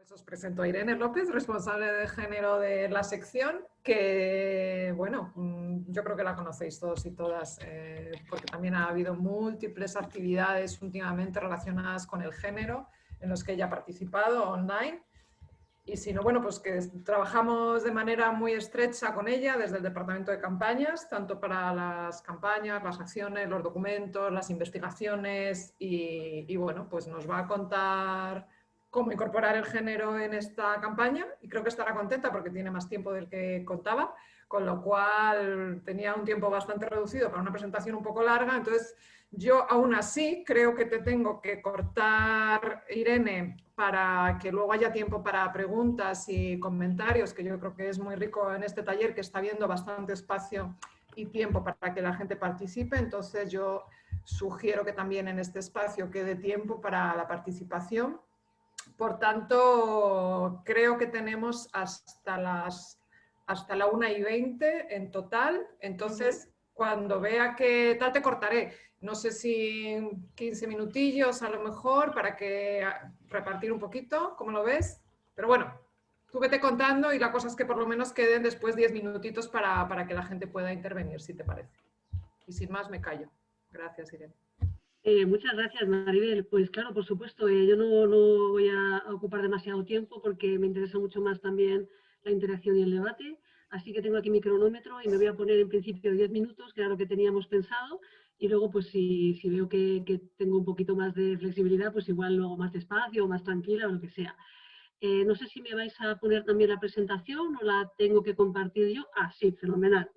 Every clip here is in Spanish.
Pues os presento a Irene López, responsable de género de la sección, que, bueno, yo creo que la conocéis todos y todas, porque también ha habido múltiples actividades últimamente relacionadas con el género en los que ella ha participado online. Y si no, bueno, pues que trabajamos de manera muy estrecha con ella desde el departamento de campañas, tanto para las campañas, las acciones, los documentos, las investigaciones y bueno, pues nos va a contar cómo incorporar el género en esta campaña y creo que estará contenta porque tiene más tiempo del que contaba, con lo cual tenía un tiempo bastante reducido para una presentación un poco larga, entonces yo aún así creo que te tengo que cortar, Irene, para que luego haya tiempo para preguntas y comentarios, que yo creo que es muy rico en este taller, que está habiendo bastante espacio y tiempo para que la gente participe. Entonces yo sugiero que también en este espacio quede tiempo para la participación. Por tanto, creo que tenemos hasta la 1:20 en total. Entonces, cuando vea que tal, te cortaré. No sé si 15 minutillos a lo mejor para que repartir un poquito, ¿cómo lo ves? Pero bueno, tú vete contando y la cosa es que por lo menos queden después 10 minutitos para que la gente pueda intervenir, si te parece. Y sin más, me callo. Gracias, Irene. Muchas gracias, Maribel. Pues claro, por supuesto, yo no voy a ocupar demasiado tiempo porque me interesa mucho más también la interacción y el debate. Así que tengo aquí mi cronómetro y me voy a poner en principio 10 minutos, que era lo que teníamos pensado. Y luego, pues si veo que tengo un poquito más de flexibilidad, pues igual lo hago más despacio o más tranquila o lo que sea. No sé si me vais a poner también la presentación o la tengo que compartir yo. Ah, sí, fenomenal.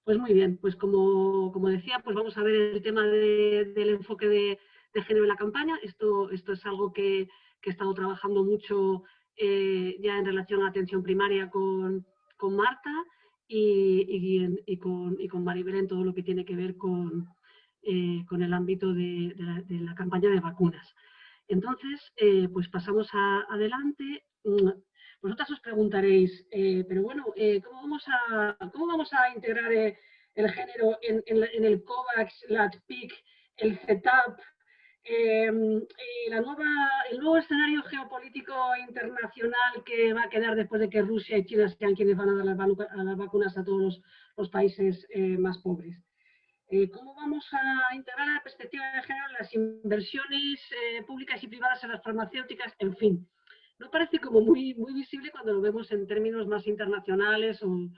Pues muy bien, pues como decía, pues vamos a ver el tema del enfoque de género en la campaña. Esto es algo que he estado trabajando mucho ya en relación a la atención primaria con Marta y con Maribel en todo lo que tiene que ver con el ámbito de la campaña de vacunas. Entonces, pues pasamos adelante. Vosotras os preguntaréis, pero bueno, ¿cómo vamos a integrar el género en el COVAX, la PIC, el CETAP, el nuevo escenario geopolítico internacional que va a quedar después de que Rusia y China sean quienes van a dar las vacunas a todos los países más pobres? ¿Cómo vamos a integrar la perspectiva de género en las inversiones públicas y privadas en las farmacéuticas? En fin, no parece como muy visible cuando lo vemos en términos más internacionales o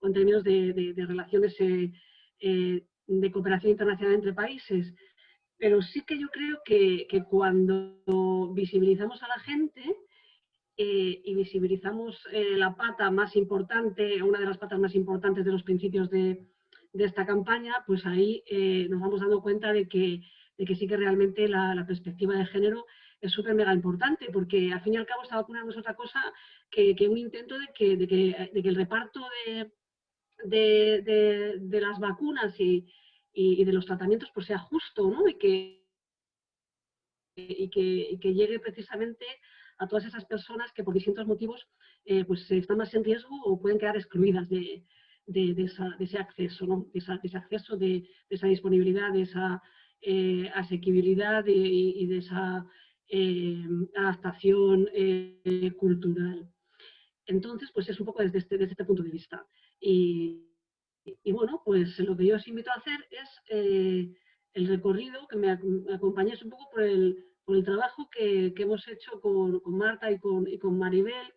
en términos de relaciones de cooperación internacional entre países. Pero sí que yo creo que cuando visibilizamos a la gente y visibilizamos la pata más importante, una de las patas más importantes de los principios de esta campaña, pues ahí nos vamos dando cuenta de que sí que realmente la perspectiva de género es súper mega importante, porque al fin y al cabo esta vacuna no es otra cosa que un intento de que el reparto de las vacunas y de los tratamientos pues sea justo, ¿no? y que llegue precisamente a todas esas personas que por distintos motivos pues están más en riesgo o pueden quedar excluidas de ese acceso, ¿no? de ese acceso, de esa disponibilidad, de esa asequibilidad y de esa adaptación cultural. Entonces, pues es un poco desde este punto de vista. Y bueno, pues lo que yo os invito a hacer es el recorrido, que me acompañéis un poco por el trabajo que hemos hecho con Marta y con Maribel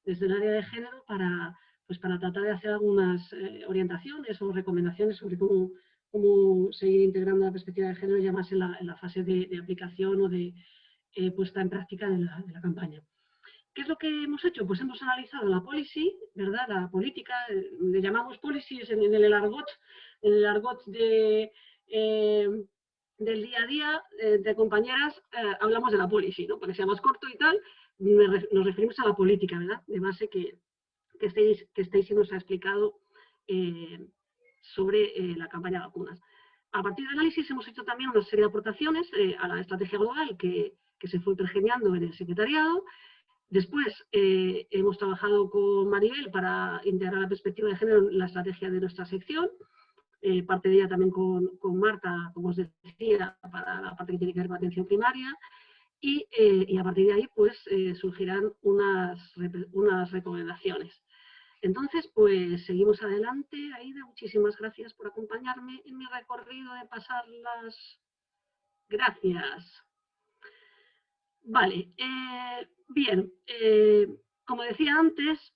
desde el área de género para tratar de hacer algunas orientaciones o recomendaciones sobre cómo seguir integrando la perspectiva de género ya más en la fase de aplicación o de puesta en práctica de la campaña. ¿Qué es lo que hemos hecho? Pues hemos analizado la policy, ¿verdad? La política, le llamamos policy en el argot del día a día de compañeras, hablamos de la policy, ¿no? Para que sea más corto y tal, nos referimos a la política, ¿verdad? De base que Stacy nos ha explicado sobre la campaña de vacunas. A partir del análisis hemos hecho también una serie de aportaciones a la estrategia global que se fue pergeñando en el secretariado. Después hemos trabajado con Maribel para integrar la perspectiva de género en la estrategia de nuestra sección, parte de ella también con Marta, como os decía, para la parte que tiene que ver con atención primaria. y a partir de ahí pues surgirán unas recomendaciones. Entonces, pues seguimos adelante. Aida, muchísimas gracias por acompañarme en mi recorrido de pasar las gracias. Vale, bien, como decía antes,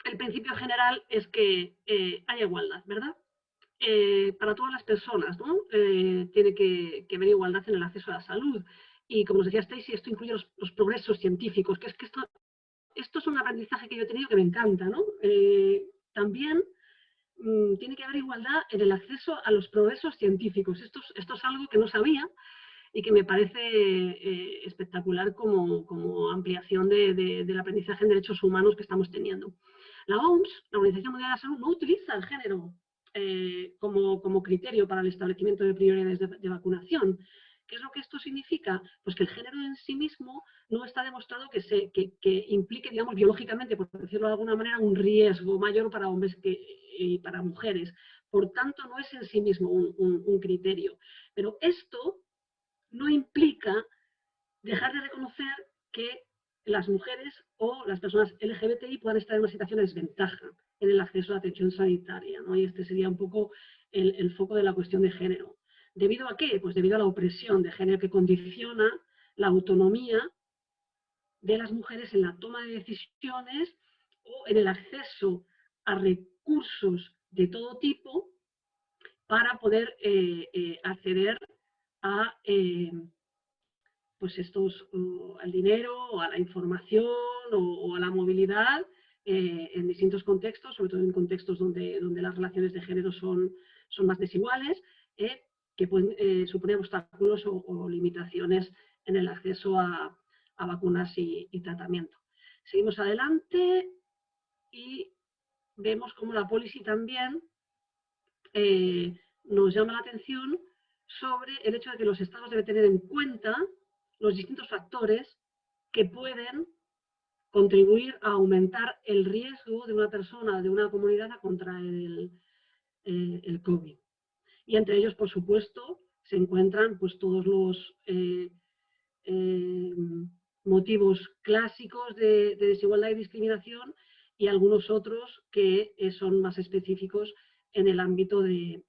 el principio general es que haya igualdad, ¿verdad? Para todas las personas, ¿no? Tiene que haber igualdad en el acceso a la salud. Y como os decía Stacy, esto incluye los progresos científicos, que es que esto es un aprendizaje que yo he tenido que me encanta, ¿no? También tiene que haber igualdad en el acceso a los progresos científicos. Esto es algo que no sabía y que me parece espectacular como ampliación del aprendizaje en derechos humanos que estamos teniendo. La OMS, la Organización Mundial de la Salud, no utiliza el género como criterio para el establecimiento de prioridades de vacunación. ¿Qué es lo que esto significa? Pues que el género en sí mismo no está demostrado que implique, digamos, biológicamente, por decirlo de alguna manera, un riesgo mayor para hombres y para mujeres. Por tanto, no es en sí mismo un criterio. Pero esto no implica dejar de reconocer que las mujeres o las personas LGBTI puedan estar en una situación de desventaja en el acceso a la atención sanitaria, ¿no? Y este sería un poco el foco de la cuestión de género. ¿Debido a qué? Pues debido a la opresión de género que condiciona la autonomía de las mujeres en la toma de decisiones o en el acceso a recursos de todo tipo para poder acceder a pues al dinero, o a la información, o a la movilidad en distintos contextos, sobre todo en contextos donde las relaciones de género son más desiguales, que pueden suponer obstáculos o limitaciones en el acceso a vacunas y tratamiento. Seguimos adelante y vemos cómo la policy también nos llama la atención sobre el hecho de que los estados deben tener en cuenta los distintos factores que pueden contribuir a aumentar el riesgo de una persona, de una comunidad a contraer el COVID. Y entre ellos, por supuesto, se encuentran pues, todos los motivos clásicos de desigualdad y discriminación y algunos otros que son más específicos en el ámbito de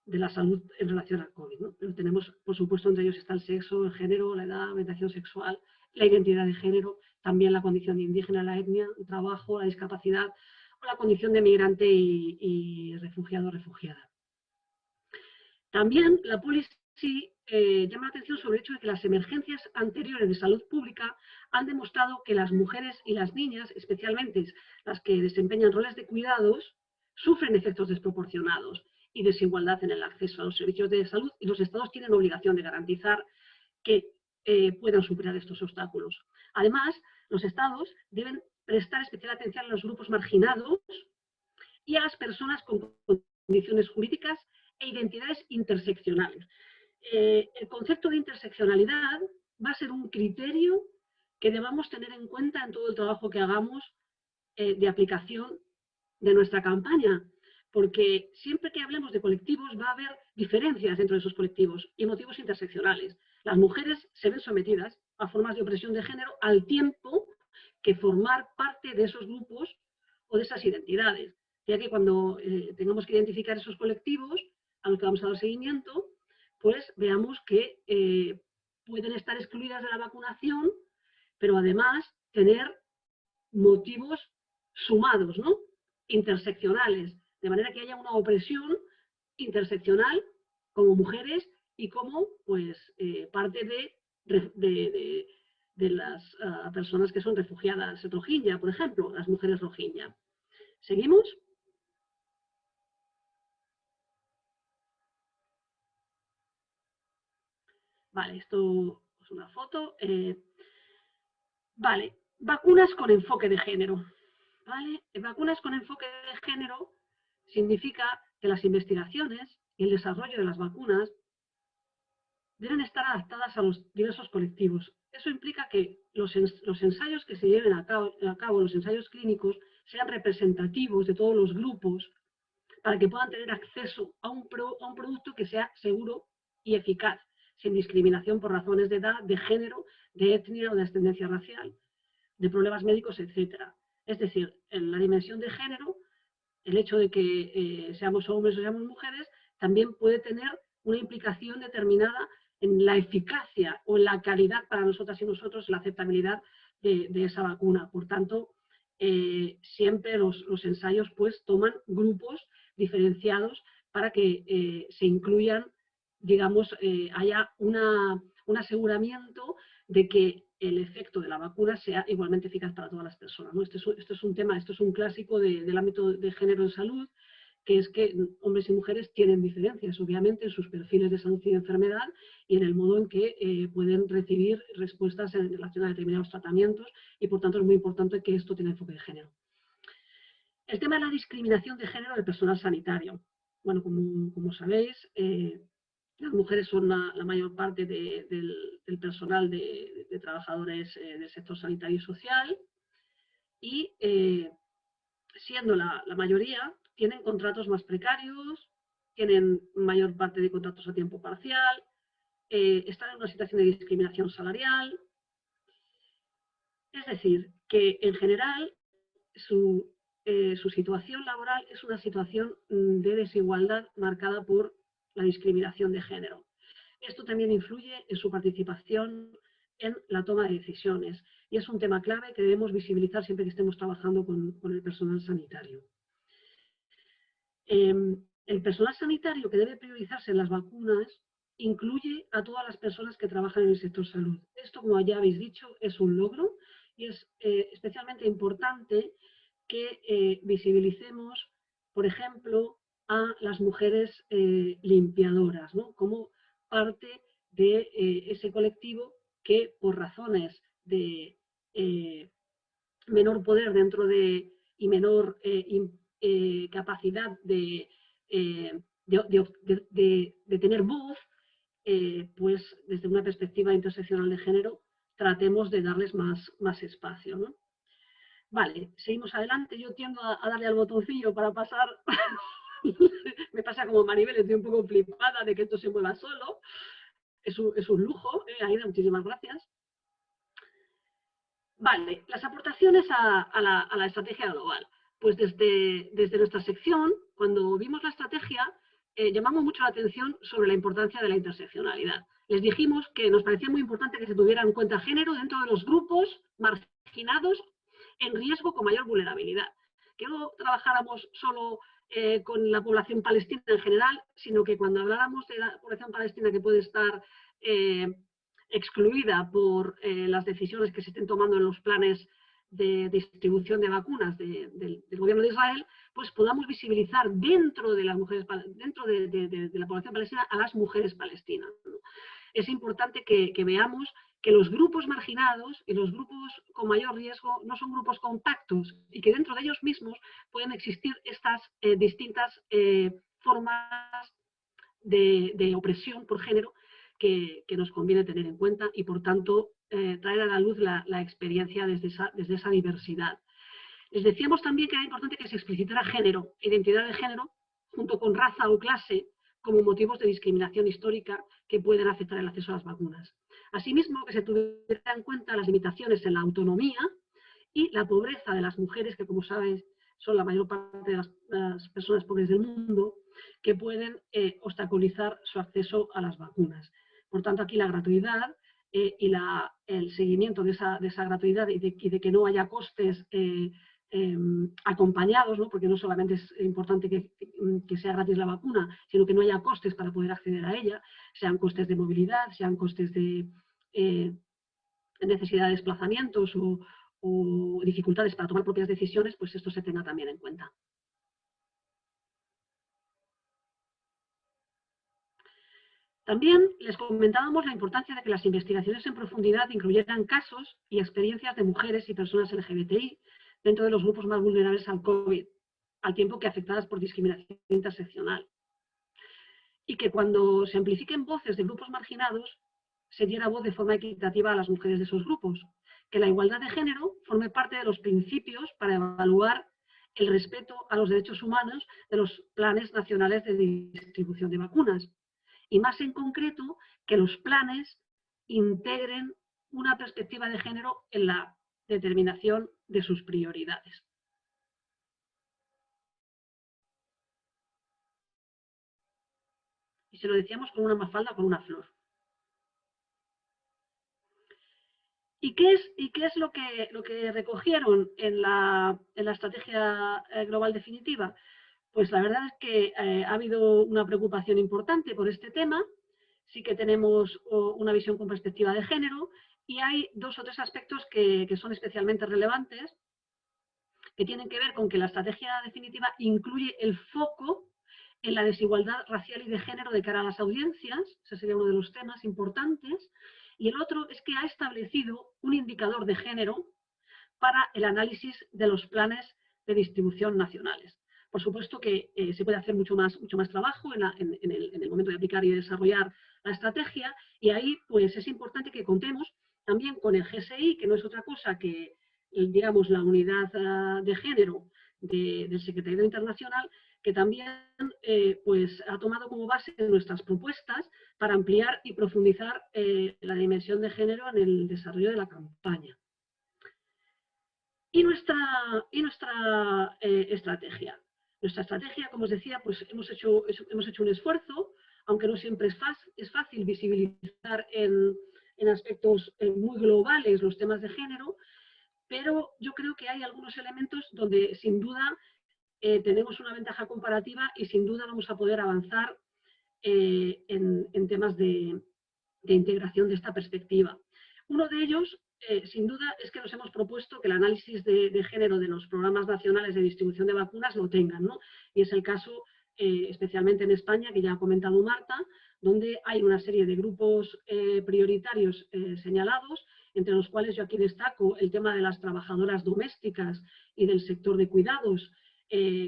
la salud en relación al COVID, ¿no? Pero tenemos, por supuesto, entre ellos está el sexo, el género, la edad, la orientación sexual, la identidad de género, también la condición de indígena, la etnia, el trabajo, la discapacidad o la condición de migrante y refugiado o refugiada. También la policy llama la atención sobre el hecho de que las emergencias anteriores de salud pública han demostrado que las mujeres y las niñas, especialmente las que desempeñan roles de cuidados, sufren efectos desproporcionados y desigualdad en el acceso a los servicios de salud, y los estados tienen obligación de garantizar que puedan superar estos obstáculos. Además, los estados deben prestar especial atención a los grupos marginados y a las personas con condiciones jurídicas e identidades interseccionales. El concepto de interseccionalidad va a ser un criterio que debamos tener en cuenta en todo el trabajo que hagamos de aplicación de nuestra campaña, porque siempre que hablemos de colectivos va a haber diferencias dentro de esos colectivos y motivos interseccionales. Las mujeres se ven sometidas a formas de opresión de género al tiempo que formar parte de esos grupos o de esas identidades, ya que cuando tengamos que identificar esos colectivos a los que vamos a dar seguimiento, pues veamos que pueden estar excluidas de la vacunación, pero además tener motivos sumados, ¿no? Interseccionales, de manera que haya una opresión interseccional como mujeres y como pues, parte de las personas que son refugiadas rohingya, por ejemplo, las mujeres rohingya. ¿Seguimos? Vale, esto es una foto. Vale, vacunas con enfoque de género. ¿Vale? Vacunas con enfoque de género significa que las investigaciones y el desarrollo de las vacunas deben estar adaptadas a los diversos colectivos. Eso implica que los ensayos que se lleven a cabo, los ensayos clínicos, sean representativos de todos los grupos para que puedan tener acceso a un producto que sea seguro y eficaz, sin discriminación por razones de edad, de género, de etnia o de ascendencia racial, de problemas médicos, etc. Es decir, en la dimensión de género, el hecho de que seamos hombres o seamos mujeres, también puede tener una implicación determinada en la eficacia o en la calidad para nosotras y nosotros, la aceptabilidad de esa vacuna. Por tanto, siempre los ensayos pues toman grupos diferenciados para que se incluyan, digamos, haya un aseguramiento de que el efecto de la vacuna sea igualmente eficaz para todas las personas, ¿no? Esto es un tema, esto es un clásico del ámbito de género en salud, que es que hombres y mujeres tienen diferencias, obviamente, en sus perfiles de salud y de enfermedad y en el modo en que pueden recibir respuestas en relación a determinados tratamientos, y por tanto es muy importante que esto tenga enfoque de género. El tema de la discriminación de género del personal sanitario. Bueno, como sabéis, las mujeres son la mayor parte del personal de trabajadores del sector sanitario y social, y siendo la mayoría, tienen contratos más precarios, tienen mayor parte de contratos a tiempo parcial, están en una situación de discriminación salarial. Es decir, que en general su situación laboral es una situación de desigualdad marcada por la discriminación de género. Esto también influye en su participación en la toma de decisiones, y es un tema clave que debemos visibilizar siempre que estemos trabajando con el personal sanitario. El personal sanitario que debe priorizarse en las vacunas incluye a todas las personas que trabajan en el sector salud. Esto, como ya habéis dicho, es un logro, y es especialmente importante que visibilicemos, por ejemplo, a las mujeres limpiadoras, ¿no?, como parte de ese colectivo que, por razones de menor poder dentro de y menor capacidad de tener voz, pues desde una perspectiva interseccional de género tratemos de darles más espacio, ¿no? Vale, seguimos adelante. Yo tiendo a darle al botoncillo para pasar. Me pasa como Maribel, estoy un poco flipada de que esto se mueva solo. Es un lujo, Aida, muchísimas gracias. Vale, las aportaciones a la estrategia global. Pues desde nuestra sección, cuando vimos la estrategia, llamamos mucho la atención sobre la importancia de la interseccionalidad. Les dijimos que nos parecía muy importante que se tuviera en cuenta género dentro de los grupos marginados en riesgo con mayor vulnerabilidad. Que no trabajáramos solo con la población palestina en general, sino que cuando habláramos de la población palestina que puede estar excluida por las decisiones que se estén tomando en los planes de distribución de vacunas del gobierno de Israel, pues podamos visibilizar dentro de las mujeres, dentro de la población palestina, a las mujeres palestinas, ¿no? Es importante que veamos que los grupos marginados y los grupos con mayor riesgo no son grupos compactos, y que dentro de ellos mismos pueden existir estas distintas formas de opresión por género que nos conviene tener en cuenta, y por tanto traer a la luz la experiencia desde esa diversidad. Les decíamos también que era importante que se explicitara género, identidad de género, junto con raza o clase, como motivos de discriminación histórica que pueden afectar el acceso a las vacunas. Asimismo, que se tuviera en cuenta las limitaciones en la autonomía y la pobreza de las mujeres, que como sabéis son la mayor parte de las personas pobres del mundo, que pueden obstaculizar su acceso a las vacunas. Por tanto, aquí la gratuidad y el seguimiento de esa gratuidad y de que no haya costes acompañados, ¿no?, porque no solamente es importante que sea gratis la vacuna, sino que no haya costes para poder acceder a ella, sean costes de movilidad, sean costes de necesidad de desplazamientos o dificultades para tomar propias decisiones, pues esto se tenga también en cuenta. También les comentábamos la importancia de que las investigaciones en profundidad incluyeran casos y experiencias de mujeres y personas LGBTI dentro de los grupos más vulnerables al COVID, al tiempo que afectadas por discriminación interseccional. Y que cuando se amplifiquen voces de grupos marginados, se diera voz de forma equitativa a las mujeres de esos grupos. Que la igualdad de género forme parte de los principios para evaluar el respeto a los derechos humanos de los planes nacionales de distribución de vacunas. y más en concreto que los planes integren una perspectiva de género en la determinación de sus prioridades. Y se lo decíamos con una mafalda o con una flor. ¿Y qué es lo que recogieron en la estrategia global definitiva? Pues la verdad es que ha habido una preocupación importante por este tema. Sí que tenemos una visión con perspectiva de género y hay 2 o 3 aspectos que son especialmente relevantes, que tienen que ver con que la estrategia definitiva incluye el foco en la desigualdad racial y de género de cara a las audiencias. Ese sería uno de los temas importantes. Y el otro es que ha establecido un indicador de género para el análisis de los planes de distribución nacionales. Por supuesto que se puede hacer mucho más trabajo en el momento de aplicar y desarrollar la estrategia, y ahí pues es importante que contemos también con el GSI, que no es otra cosa que, digamos, la unidad de género del Secretariado Internacional, que también pues ha tomado como base nuestras propuestas para ampliar y profundizar la dimensión de género en el desarrollo de la campaña. Y nuestra estrategia. Nuestra estrategia, como os decía, pues hemos hecho un esfuerzo, aunque no siempre es fácil visibilizar en aspectos muy globales los temas de género, pero yo creo que hay algunos elementos donde sin duda tenemos una ventaja comparativa y sin duda vamos a poder avanzar en temas de integración de esta perspectiva. Uno de ellos, sin duda, es que nos hemos propuesto que el análisis de género de los programas nacionales de distribución de vacunas lo tengan, ¿no? Y es el caso, especialmente en España, que ya ha comentado Marta, donde hay una serie de grupos prioritarios señalados, entre los cuales yo aquí destaco el tema de las trabajadoras domésticas y del sector de cuidados,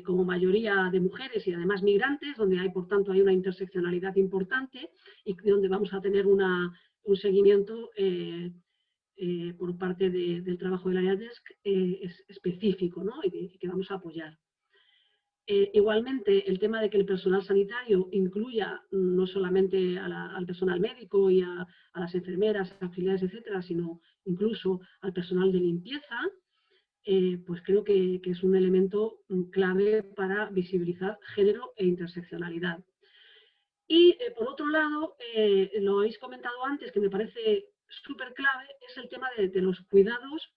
como mayoría de mujeres y además migrantes, donde hay, por tanto, hay una interseccionalidad importante y donde vamos a tener un seguimiento por parte del trabajo del área desk específico, ¿no? y que vamos a apoyar. Igualmente, el tema de que el personal sanitario incluya no solamente al personal médico y a las enfermeras, auxiliares, etcétera, sino incluso al personal de limpieza, pues creo que es un elemento clave para visibilizar género e interseccionalidad. Y por otro lado, lo habéis comentado antes, que me parece súper clave, es el tema de los cuidados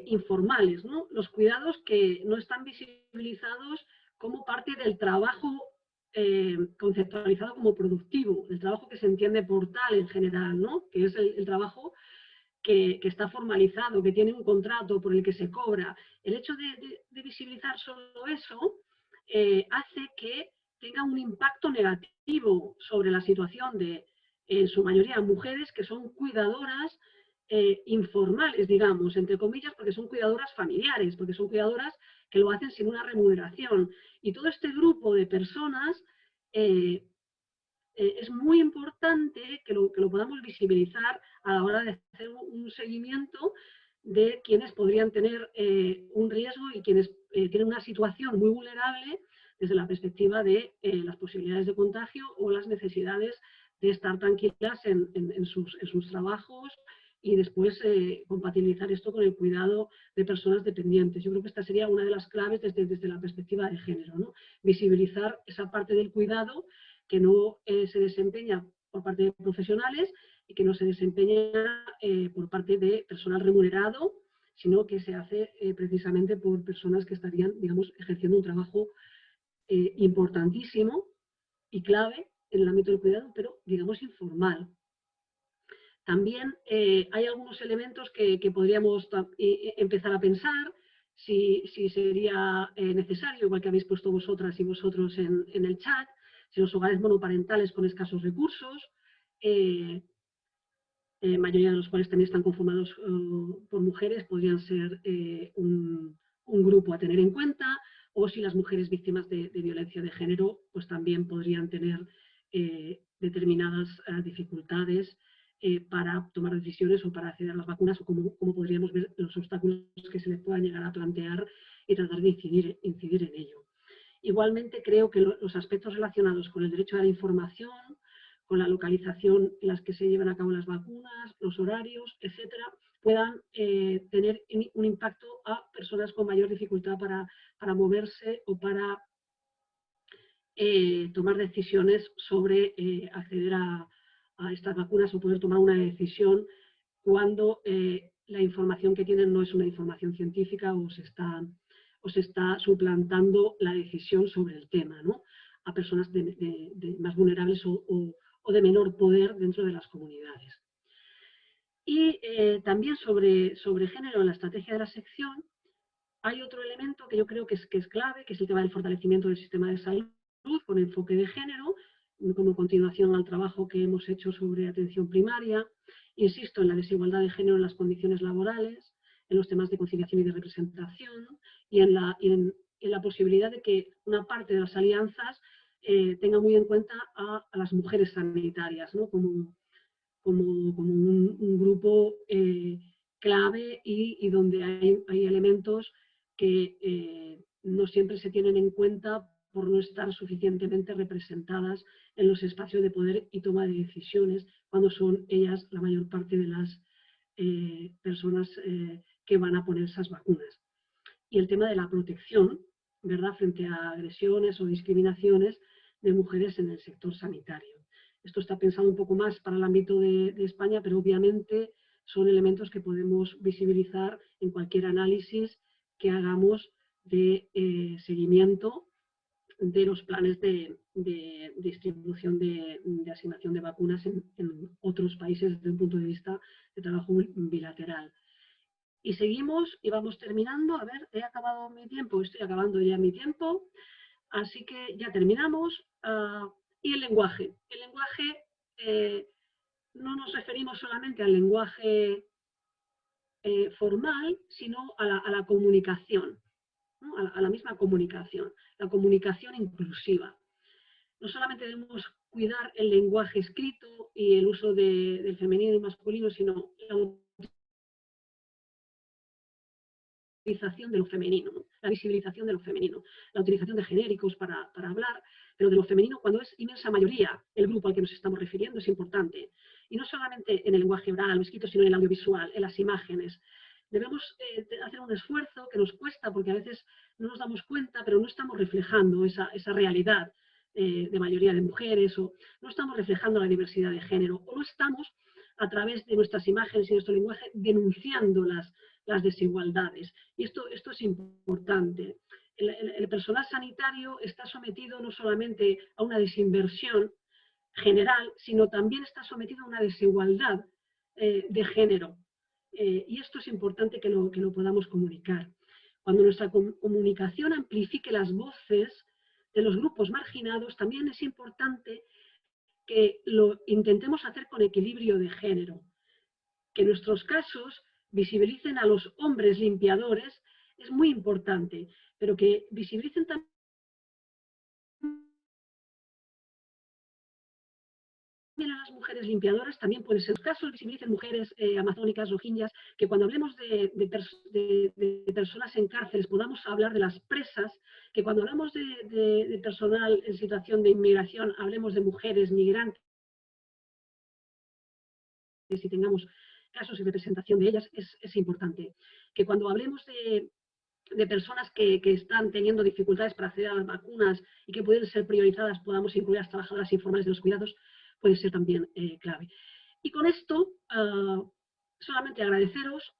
informales, ¿no? Los cuidados que no están visibilizados como parte del trabajo conceptualizado como productivo, el trabajo que se entiende por tal en general, ¿no? Que es el trabajo que está formalizado, que tiene un contrato por el que se cobra. El hecho de visibilizar solo eso hace que tenga un impacto negativo sobre la situación de, en su mayoría, mujeres que son cuidadoras informales, digamos, entre comillas, porque son cuidadoras familiares, porque son cuidadoras que lo hacen sin una remuneración. Y todo este grupo de personas es muy importante que lo podamos visibilizar a la hora de hacer un seguimiento de quienes podrían tener un riesgo y quienes tienen una situación muy vulnerable desde la perspectiva de las posibilidades de contagio o las necesidades de estar tranquilas en sus trabajos y después compatibilizar esto con el cuidado de personas dependientes. Yo creo que esta sería una de las claves desde la perspectiva de género, ¿no? Visibilizar esa parte del cuidado que no se desempeña por parte de profesionales y que no se desempeña por parte de personal remunerado, sino que se hace precisamente por personas que estarían, digamos, ejerciendo un trabajo importantísimo y clave en el ámbito del cuidado, pero, digamos, informal. También hay algunos elementos que podríamos empezar a pensar si sería necesario, igual que habéis puesto vosotras y vosotros en el chat, si los hogares monoparentales con escasos recursos, mayoría de los cuales también están conformados por mujeres, podrían ser un grupo a tener en cuenta, o si las mujeres víctimas de violencia de género pues también podrían tener determinadas dificultades para tomar decisiones o para acceder a las vacunas, o cómo podríamos ver los obstáculos que se les puedan llegar a plantear y tratar de incidir en ello. Igualmente creo que los aspectos relacionados con el derecho a la información, con la localización en las que se llevan a cabo las vacunas, los horarios, etcétera, puedan tener un impacto a personas con mayor dificultad para moverse o para tomar decisiones sobre acceder a estas vacunas o poder tomar una decisión cuando la información que tienen no es una información científica o se está suplantando la decisión sobre el tema, ¿no? A personas más vulnerables o de menor poder dentro de las comunidades. Y también sobre género en la estrategia de la sección hay otro elemento que yo creo que es clave, que es el tema del fortalecimiento del sistema de salud con enfoque de género, como continuación al trabajo que hemos hecho sobre atención primaria. Insisto en la desigualdad de género en las condiciones laborales, en los temas de conciliación y de representación y en la posibilidad de que una parte de las alianzas tenga muy en cuenta a las mujeres sanitarias, ¿no? como un grupo clave y donde hay elementos que no siempre se tienen en cuenta por no estar suficientemente representadas en los espacios de poder y toma de decisiones, cuando son ellas la mayor parte de las personas que van a poner esas vacunas. Y el tema de la protección, ¿verdad?, frente a agresiones o discriminaciones de mujeres en el sector sanitario. Esto está pensado un poco más para el ámbito de España, pero obviamente son elementos que podemos visibilizar en cualquier análisis que hagamos de seguimiento de los planes de distribución de asignación de vacunas en otros países desde un punto de vista de trabajo bilateral. Y seguimos y vamos terminando. A ver, he acabado mi tiempo, estoy acabando ya mi tiempo, así que ya terminamos. Y el lenguaje. El lenguaje, no nos referimos solamente al lenguaje formal, sino a la comunicación, ¿no? A la misma comunicación, la comunicación inclusiva. No solamente debemos cuidar el lenguaje escrito y el uso del femenino y masculino, sino la utilización de lo femenino, ¿no? La visibilización de lo femenino, la utilización de genéricos para hablar, pero de lo femenino cuando es inmensa mayoría el grupo al que nos estamos refiriendo es importante. Y no solamente en el lenguaje oral o escrito, sino en el audiovisual, en las imágenes. Debemos hacer un esfuerzo que nos cuesta porque a veces no nos damos cuenta, pero no estamos reflejando esa realidad de mayoría de mujeres, o no estamos reflejando la diversidad de género, o no estamos, a través de nuestras imágenes y nuestro lenguaje, denunciando las desigualdades. Y esto es importante. El personal sanitario está sometido no solamente a una desinversión general, sino también está sometido a una desigualdad de género. Y esto es importante que lo podamos comunicar. Cuando nuestra comunicación amplifique las voces de los grupos marginados, también es importante que lo intentemos hacer con equilibrio de género. Que nuestros casos visibilicen a los hombres limpiadores es muy importante, pero que visibilicen también a las mujeres limpiadoras, también puede ser casos, visibilicen mujeres amazónicas, rohingyas, que cuando hablemos de personas en cárceles podamos hablar de las presas, que cuando hablamos de personal en situación de inmigración hablemos de mujeres migrantes y tengamos casos y representación de ellas, es importante. Que cuando hablemos de personas que están teniendo dificultades para acceder a las vacunas y que pueden ser priorizadas, podamos incluir a las trabajadoras informales de los cuidados, puede ser también clave. Y con esto, solamente agradeceros